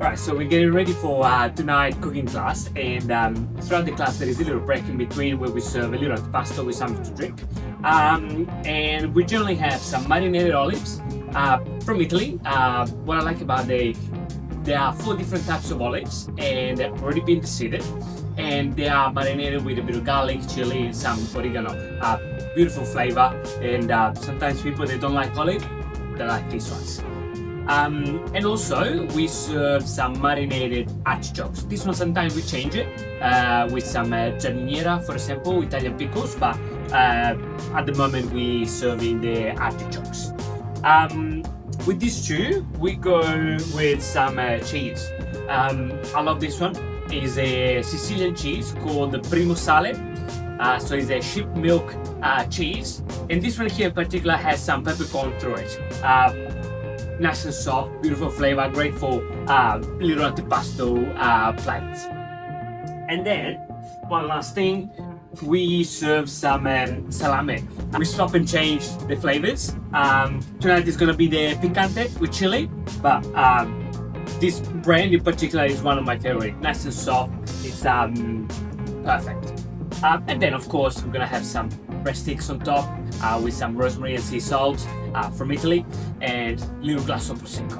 Alright, so we're getting ready for tonight cooking class, and throughout the class there is a little break in between where we serve a little antipasto with something to drink. And we generally have some marinated olives from Italy. What I like about there are 4 different types of olives, and they've already been deseeded, and they are marinated with a bit of garlic, chili, and some oregano. Beautiful flavor, and sometimes people that don't like olive, they like these ones. And also we serve some marinated artichokes. This one sometimes we change it with some giardiniera, for example, Italian pickles, but at the moment we serving the artichokes. With these two, we go with some cheese. I love this one. It's a Sicilian cheese called the Primo Sale. So it's a sheep milk cheese, and this one here in particular has some peppercorn through it. Nice and soft, beautiful flavor, great for little antipasto plates. And then one last thing, we serve some salame. We swap and change the flavors. Tonight is gonna be the picante with chili, but this brand in particular is one of my favorite. Nice and soft, it's perfect. And then of course we're gonna have some breast sticks on top with some rosemary and sea salt from Italy, and a little glass of prosecco.